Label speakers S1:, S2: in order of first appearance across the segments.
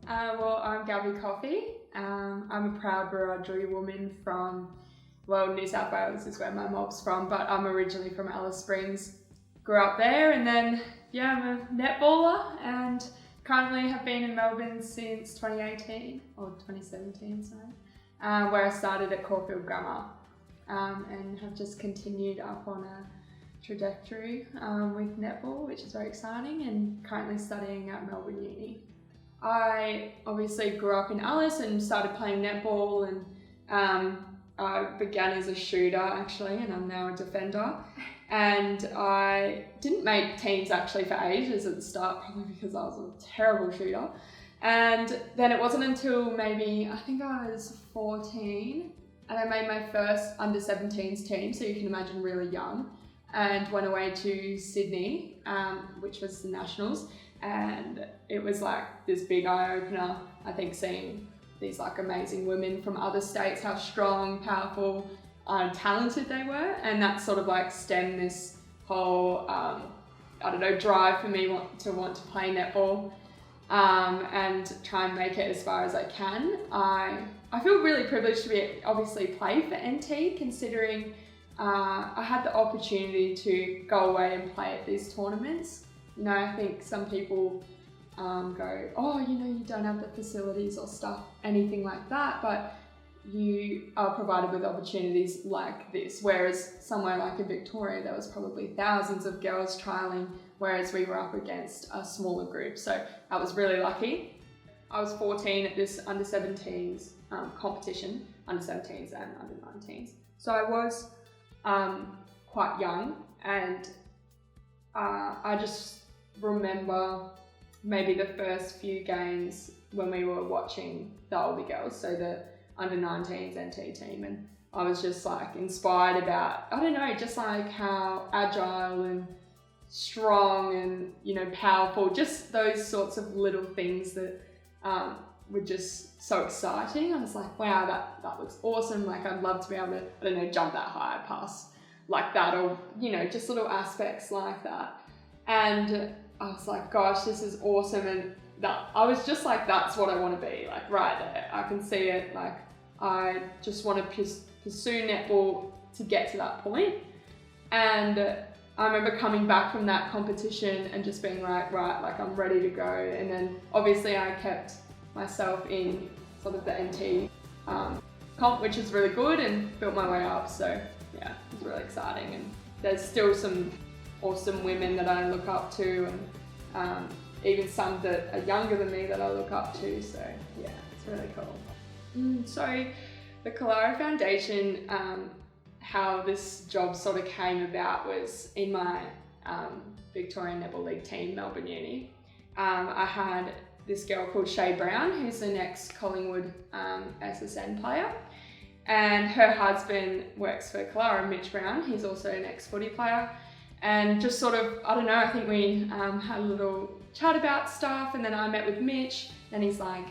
S1: Well, I'm Gabby Coffey. I'm a proud Wiradjuri woman from, New South Wales is where my mob's from, but I'm originally from Alice Springs. Grew up there, and then, I'm a netballer and currently have been in Melbourne since 2018, or 2017, sorry, where I started at Caulfield Grammar and have just continued up on a trajectory with netball, which is very exciting, and currently studying at Melbourne Uni. I obviously grew up in Alice and started playing netball, and I began as a shooter actually, and I'm now a defender. And I didn't make teams actually for ages at the start, probably because I was a terrible shooter. And then it wasn't until maybe, I think I was 14, and I made my first under 17s team, so you can imagine really young, and went away to Sydney, which was the Nationals. And it was like this big eye-opener, I think, seeing these like amazing women from other states, how strong, powerful, talented they were, and that sort of like stemmed this whole, drive for me to want to play netball and try and make it as far as I can. I feel really privileged to be obviously play for NT, considering I had the opportunity to go away and play at these tournaments. I think some people go, you don't have the facilities or stuff, anything like that, but you are provided with opportunities like this. Whereas somewhere like in Victoria, there was probably thousands of girls trialling, whereas we were up against a smaller group. So I was really lucky. I was 14 at this under 17s competition, under 17s and under 19s. So I was quite young, and I just remember maybe the first few games when we were watching the older girls, so the under 19s NT team, and I was just like inspired about, just like how agile and strong and, powerful, just those sorts of little things that were just so exciting. I was like, wow, that looks awesome. Like, I'd love to be able to, jump that high, pass like that, or, just little aspects like that. And I was like, gosh, this is awesome. And I was just like, that's what I want to be, like right there. I can see it. Like, I just want to pursue netball to get to that point. And I remember coming back from that competition and just being like, right, like I'm ready to go. And then obviously I kept myself in sort of the NT comp, which is really good, and built my way up. So yeah, it was really exciting. And there's still some awesome women that I look up to, and even some that are younger than me that I look up to. So yeah, it's really cool. So the Killara Foundation, how this job sort of came about was in my Victorian Netball League team, Melbourne Uni. I had this girl called Shay Brown, who's the next Collingwood SSN player, and her husband works for Killara, Mitch Brown. He's also an ex-footy player, and just sort of, I think we had a little chat about stuff, and then I met with Mitch, and he's like,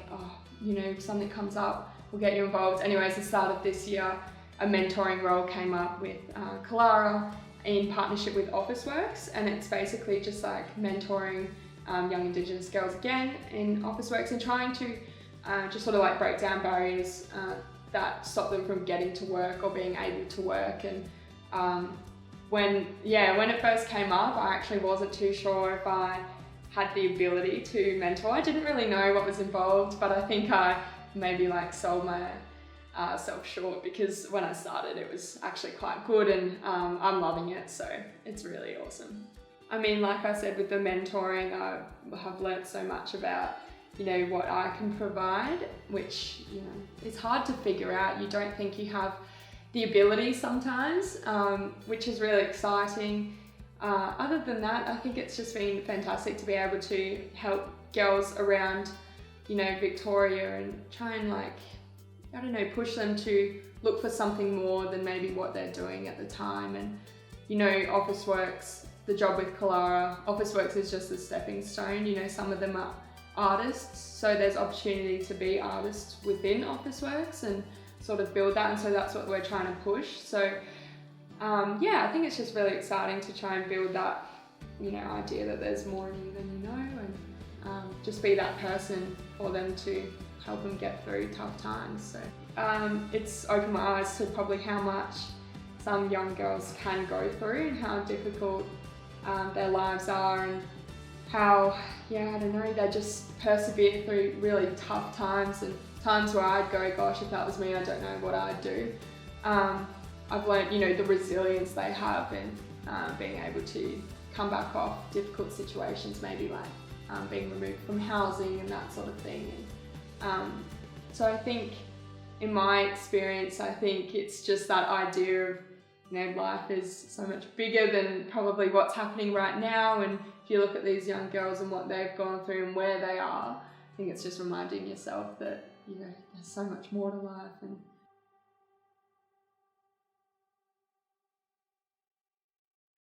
S1: if something comes up, we'll get you involved. Anyways, the start of this year, a mentoring role came up with Killara in partnership with Officeworks, and it's basically just like mentoring young Indigenous girls again in Officeworks, and trying to just sort of like break down barriers that stop them from getting to work or being able to work. And when it first came up, I actually wasn't too sure if I had the ability to mentor. I didn't really know what was involved, but I think I maybe like sold myself short, because when I started it was actually quite good, and I'm loving it, so it's really awesome. I mean, like I said, with the mentoring, I have learnt so much about, what I can provide, which, is hard to figure out. You don't think you have the ability sometimes, which is really exciting. Other than that, I think it's just been fantastic to be able to help girls around, Victoria, and try and push them to look for something more than maybe what they're doing at the time. And, Officeworks, the job with Killara, Officeworks is just a stepping stone. Some of them are artists, so there's opportunity to be artists within Officeworks and sort of build that, and so that's what we're trying to push. So I think it's just really exciting to try and build that, idea that there's more in you than you know, just be that person for them to help them get through tough times. So it's opened my eyes to probably how much some young girls can go through and how difficult their lives are, and how, I don't know, they just persevere through really tough times, and times where I'd go, gosh, if that was me, I don't know what I'd do. I've learned, the resilience they have, and being able to come back off difficult situations, maybe like being removed from housing and that sort of thing. And so I think, in my experience, I think it's just that idea of, life is so much bigger than probably what's happening right now. And if you look at these young girls and what they've gone through and where they are, I think it's just reminding yourself that, there's so much more to life, and